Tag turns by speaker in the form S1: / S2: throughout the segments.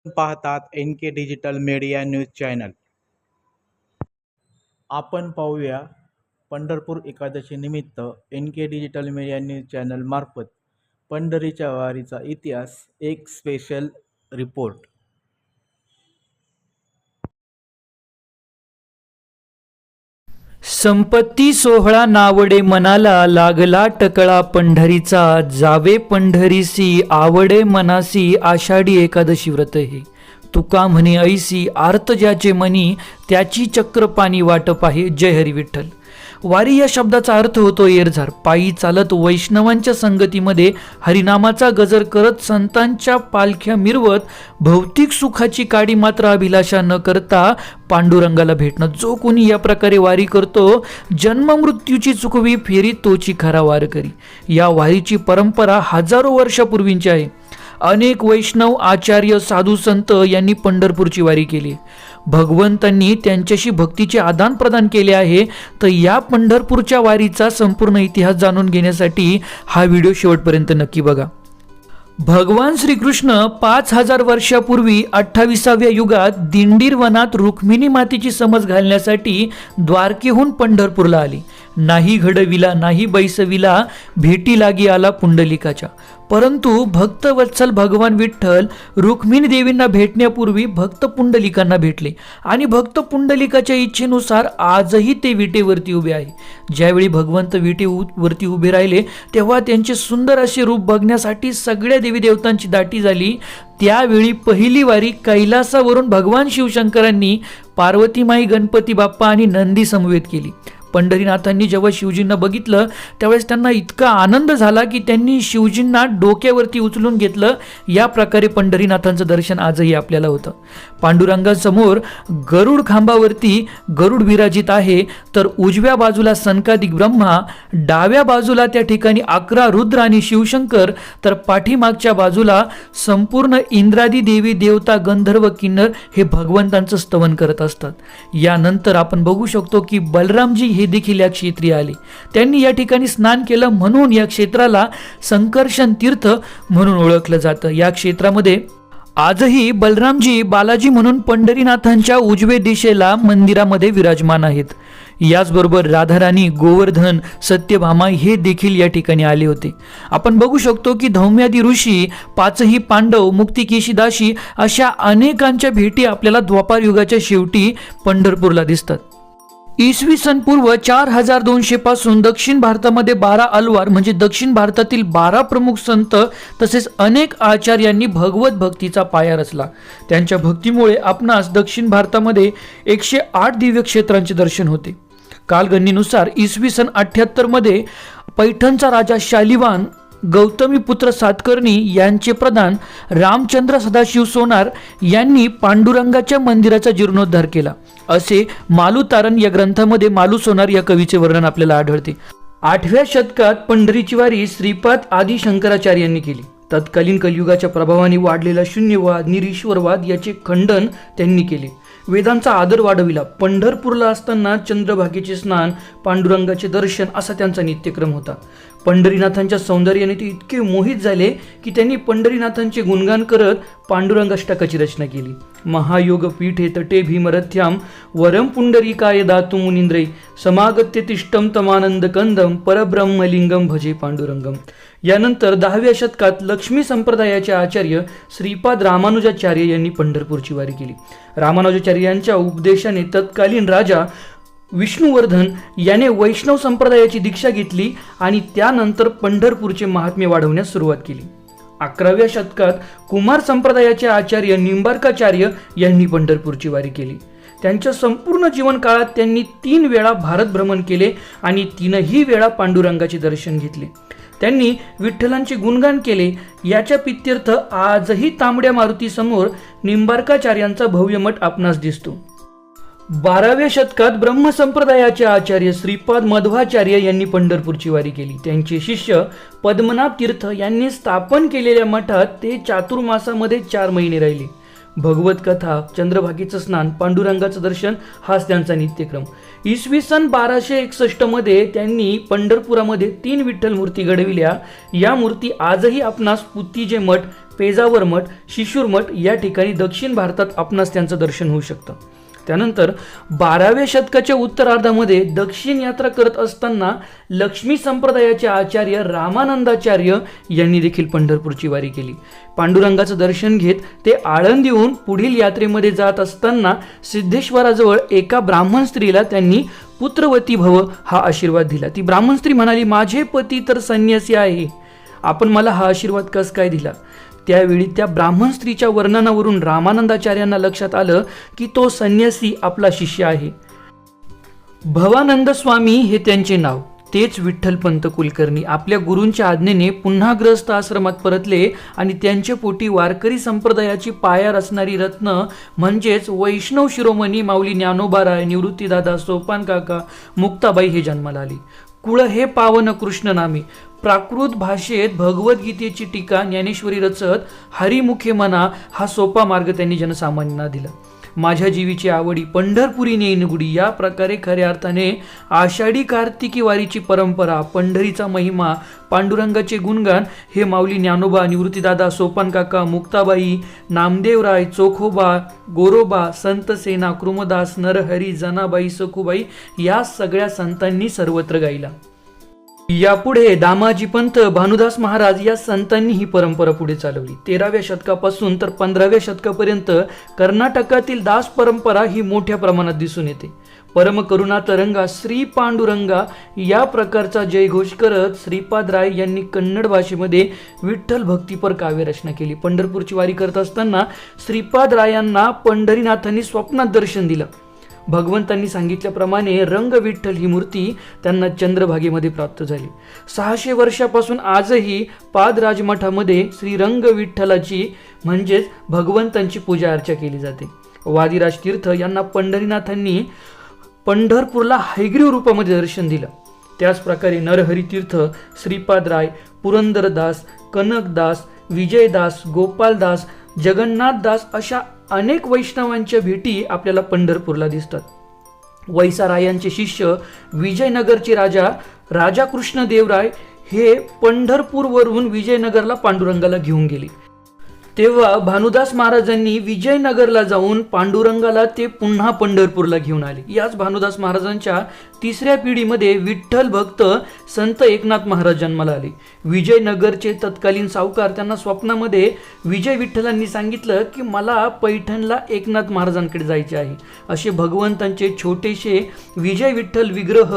S1: पाहतात NK digital media news channel. आपण पाहूया पंढरपूर एकादशी निमित्त NK digital media news channel मार्फत पंढरीच्या वारीचा इतिहास, एक स्पेशल रिपोर्ट.
S2: संपत्ती सोहळा नावडे मनाला, लागला टकळा पंढरीचा, जावे पंढरीसी आवडे मनासी, आषाढी एकादशी व्रत हे. तुका म्हणे ऐसी, आर्त ज्याचे मनी, त्याची चक्र पाणी वाट पाहे. जय हरी विठ्ठल. वारी या शब्दाचा अर्थ होतो एरझार. पायी चालत वैष्णवांच्या संगतीमध्ये हरिनामाचा गजर करत, संतांच्या पालख्या मिरवत, भौतिक सुखाची काडी मात्र अभिलाषा न करता पांडुरंगाला भेटणं. जो कोणी या प्रकारे वारी करतो, जन्म मृत्यूची चुकवी फेरी तोची खरा वारकरी. या वारीची परंपरा हजारो वर्षापूर्वींची आहे. अनेक वैष्णव, आचार्य, साधू संत यांनी पंढरपूरची वारी केली. भगवंतांनी त्यांच्याशी भक्तीचे आदान प्रदान केले आहे. तर या पंढरपूरच्या वारीचा संपूर्ण इतिहास जाणून घेण्यासाठी हा व्हिडिओ शेवटपर्यंत नक्की बघा. भगवान श्रीकृष्ण 5000 वर्षापूर्वी 28व्या युगात दिंडीर वनात रुक्मिणी मातेची समज घालण्यासाठी द्वारकेहून पंढरपूरला आली. नाही घडविला नाही बैसविला, भेटी लागी आला पुंडलिकाच्या. परंतु भक्तवत्सल भगवान विठ्ठल रुक्मिणी देवींना भेटण्यापूर्वी भक्त पुंडलिकांना भेटले आणि भक्त पुंडलिकाच्या इच्छेनुसार आजही ते विटेवरती उभे आहे. ज्यावेळी भगवंत विटेवरती उभे राहिले तेव्हा त्यांचे सुंदर असे रूप बघण्यासाठी सगळ्या देवी देवतांची दाटी झाली. त्यावेळी पहिली वारी कैलासावरून भगवान शिवशंकरांनी पार्वतीमाई, गणपती बाप्पा आणि नंदी समवेत केली. पंढरीनाथांनी जेव्हा शिवजींना बघितलं त्यावेळेस त्यांना इतका आनंद झाला की त्यांनी शिवजींना डोक्यावरती उचलून घेतलं. या प्रकारे पंढरीनाथांचं दर्शन आजही आपल्याला होतं. पांडुरंगासमोर गरुड खांबावरती गरुड विराजित आहे, तर उजव्या बाजूला सनकादिक ब्रह्मा, डाव्या बाजूला त्या ठिकाणी 11 रुद्र आणि शिवशंकर, तर पाठीमागच्या बाजूला संपूर्ण इंद्रादी देवी देवता, गंधर्व, किन्नर हे भगवंतांचं स्तवन करत असतात. यानंतर आपण बघू शकतो की बलरामजी हे देखील या क्षेत्री आले. त्यांनी या ठिकाणी स्नान केलं, म्हणून या क्षेत्राला संकर्षण तीर्थ म्हणून ओळखलं जातं. या क्षेत्रामध्ये आजही बलरामजी बालाजी म्हणून पंढरीनाथांच्या उजवे दिशेला मंदिरामध्ये विराजमान आहेत. याचबरोबर राधाराणी, गोवर्धन, सत्यभामा हे देखील या ठिकाणी आले होते. आपण बघू शकतो की धौम्यादी ऋषी, 5ही पांडव, मुक्तिकेशी दासी अशा अनेकांच्या भेटी आपल्याला द्वापार युगाच्या शेवटी पंढरपूरला दिसतात. इसवी सन पूर्व 4200 पासून दक्षिण भारतामध्ये 12 अलवार म्हणजे दक्षिण भारतातील 12 प्रमुख संत तसेच अनेक आचार्यांनी भगवत भक्तीचा पाया रचला. त्यांच्या भक्तीमुळे आपणास दक्षिण भारतामध्ये 108 दिव्य क्षेत्रांचे दर्शन होते. कालगणनेनुसार इसवी सन 78 मध्ये पैठणचा राजा शालिवान, गौतमी पुत्र सातकर्णी यांचे प्रधान रामचंद्र सदाशिव सोनार यांनी पांडुरंगाच्या मंदिराचा जीर्णोद्धार केला, असे मालू तारण या ग्रंथामध्ये मालू सोनार या कवीचे वर्णन आपल्याला आढळते. 8व्या शतकात पंढरीची वारी श्रीपाद आदी शंकराचार्यांनी केली. तत्कालीन कलियुगाच्या प्रभावाने वाढलेला शून्यवाद, निरीश्वरवाद याचे खंडन त्यांनी केले. वेदांचा आदर वाढविला. पंढरपूरला असताना चंद्रभागेचे स्नान, पांडुरंगाचे दर्शन असा त्यांचा नित्यक्रम होता. पंढरीनाथांच्या सौंदर्याने ते इतके मोहित झाले की त्यांनी पंढरीनाथांचे गुणगान करत पांडुरंगाष्टकाची रचना केली. महायोग पीठे तटे भीमरथ्याम, वरम पुंडरीकाय दातु मुनींद्रै, समागत्य तिष्ठम तमानंद कंदम, परब्रह्मलिंगम भजे पांडुरंगम. यानंतर 10व्या शतकात लक्ष्मी संप्रदायाचे आचार्य श्रीपाद रामानुजाचार्य यांनी पंढरपूरची वारी केली. रामानुजाचार्य यांच्या उपदेशाने तत्कालीन राजा विष्णुवर्धन याने वैष्णव संप्रदायाची दीक्षा घेतली आणि त्यानंतर पंढरपूरचे महात्म्य वाढवण्यास सुरुवात केली. 11व्या शतकात कुमार संप्रदायाचे आचार्य निंबार्काचार्य यांनी पंढरपूरची वारी केली. त्यांच्या संपूर्ण जीवन काळात त्यांनी 3 वेळा भारत भ्रमण केले आणि 3ही वेळा पांडुरंगाचे दर्शन घेतले. त्यांनी विठ्ठलांचे गुणगान केले. याच्या प्रित्यर्थ आजही तांबड्या मारुती समोर निंबार्काचार्यांचा भव्य मठ आपणास दिसतो. 12व्या शतकात ब्रह्मसंप्रदायाचे आचार्य श्रीपाद मध्वाचार्य यांनी पंढरपूरची वारी केली. त्यांचे शिष्य पद्मनाभ तीर्थ यांनी स्थापन केलेल्या मठात ते चातुर्मासामध्ये 4 महिने राहिले. भगवत कथा, चंद्रभागेचं स्नान, पांडुरंगाचं दर्शन हाच त्यांचा नित्यक्रम. इसवी सन 1261 मध्ये त्यांनी पंढरपुरामध्ये 3 विठ्ठल मूर्ती घडविल्या. या मूर्ती आजही आपणास पुतीजे मठ, पेजावर मठ, शिशूर मठ या ठिकाणी दक्षिण भारतात आपणास त्यांचं दर्शन होऊ शकतं. त्यानंतर 12व्या शतकाच्या उत्तरार्धामध्ये दक्षिण यात्रा करत असताना लक्ष्मी संप्रदायाचे आचार्य रामानंदाचार्य यांनी देखील पंढरपूरची वारी केली. पांडुरंगाचं दर्शन घेत ते आळंदीहून पुढील यात्रेमध्ये जात असताना सिद्धेश्वराजवळ एका ब्राह्मण स्त्रीला त्यांनी पुत्रवती भव हा आशीर्वाद दिला. ती ब्राह्मण स्त्री म्हणाली, माझे पती तर संन्यासी आहे, आपण मला हा आशीर्वाद कस काय दिला? त्यावेळी त्या ब्राह्मण स्त्रीच्या वर्णनावरून रामानंदाचार्यांना लक्षात आलं की तो संन्यासी आपला शिष्य आहे. भवानंद स्वामी हे त्यांचे नाव. तेच विठ्ठलपंत कुलकर्णी आपल्या गुरूंच्या आज्ञेने पुन्हा ग्रस्त आश्रमात परतले आणि त्यांच्या पोटी वारकरी संप्रदायाची पाया रचणारी रत्न म्हणजेच वैष्णव शिरोमणी माऊली ज्ञानोबाराय, निवृत्तीदादा, सोपान काका, मुक्ताबाई हे जन्माला आली. कुळ हे पावन कृष्ण नामे. प्राकृत भाषेत भगवद्गीतेची टीका ज्ञानेश्वरी रचत हरिमुखे म्हणा हा सोपा मार्ग त्यांनी जनसामान्यांना दिला. माझ्या जीवीची आवडी पंढरपुरी नेईन गुडी या प्रकारे खऱ्या अर्थाने आषाढी कार्तिकी वारीची परंपरा, पंढरीचा महिमा, पांडुरंगाचे गुणगान हे माऊली ज्ञानोबा, निवृत्तीदादा, सोपान काका, मुक्ताबाई, नामदेवराय, चोखोबा, गोरोबा, संत सेना, कृमदास, नरहरी, जनाबाई, सखुबाई या सगळ्या संतांनी सर्वत्र गायला. यापुढे दामाजी पंत, भानुदास महाराज या संतांनी ही परंपरा पुढे चालवली. 13व्या शतकापासून तर 15व्या शतकापर्यंत कर्नाटकातील दास परंपरा ही मोठ्या प्रमाणात दिसून येते. परम करुणा तरंगा श्री पांडुरंगा या प्रकारचा जयघोष करत श्रीपादराय यांनी कन्नड भाषेमध्ये विठ्ठल भक्तीपर काव्यरचना केली. पंढरपूरची वारी करत असताना श्रीपादरायांना पंढरीनाथांनी स्वप्नात दर्शन दिलं. भगवंतांनी सांगितल्याप्रमाणे रंग विठ्ठल ही मूर्ती त्यांना चंद्रभागेमध्ये प्राप्त झाली. 600 वर्षापासून आजही पादराजमठामध्ये श्री रंग विठ्ठलाची म्हणजेच भगवंतांची पूजा अर्चा केली जाते. वादिराज तीर्थ यांना पंढरीनाथांनी पंढरपूरला हैग्रीव रूपामध्ये दर्शन दिलं. त्याच प्रकारे नरहरी तीर्थ, श्रीपादराय, पुरंदरदास, कनकदास, विजयदास, गोपालदास, जगन्नाथदास अशा अनेक वैष्णवांच्या भेटी आपल्याला पंढरपूरला दिसतात. वैसारायांचे शिष्य विजयनगरचे राजा कृष्णदेवराय हे पंढरपूरवरून विजयनगरला पांडुरंगाला घेऊन गेले. तेव्हा भानुदास महाराजांनी विजयनगरला जाऊन पांडुरंगाला ते पुन्हा पंढरपूरला घेऊन आले. याच भानुदास महाराजांच्या 3ऱ्या पिढीमध्ये विठ्ठल भक्त संत एकनाथ महाराज जन्माला आले. विजयनगरचे तत्कालीन सावकार त्यांना स्वप्नामध्ये विजय विठ्ठलांनी सांगितलं की मला पैठणला एकनाथ महाराजांकडे जायचे आहे. असे भगवंतांचे छोटेसे विजय विठ्ठल विग्रह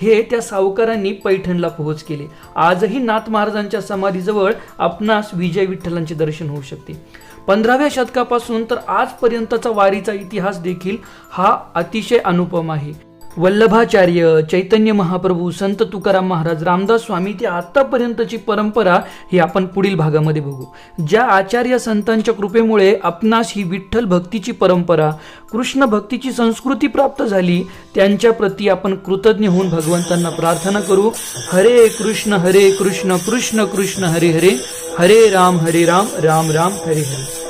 S2: हे त्या सावकारांनी पैठणला पोहोच केले. आजही नाथ महाराजांच्या समाधीजवळ आपणास विजय विठ्ठलांचे दर्शन होऊ शकते. 15व्या शतकापासून तर आजपर्यंतचा वारीचा इतिहास देखील हा अतिशय अनुपम आहे. वल्लभाचार्य, चैतन्य महाप्रभू, संत तुकाराम महाराज, रामदास स्वामी ते आतापर्यंतची परंपरा ही आपण पुढील भागामध्ये बघू. ज्या आचार्य संतांच्या कृपेमुळे आपणास ही विठ्ठल भक्तीची परंपरा, कृष्ण भक्तीची संस्कृती प्राप्त झाली त्यांच्या प्रती आपण कृतज्ञ होऊन भगवंतांना प्रार्थना करू. हरे कृष्ण कृष्ण कृष्ण हरे हरे, हरे राम राम राम हरे हरे.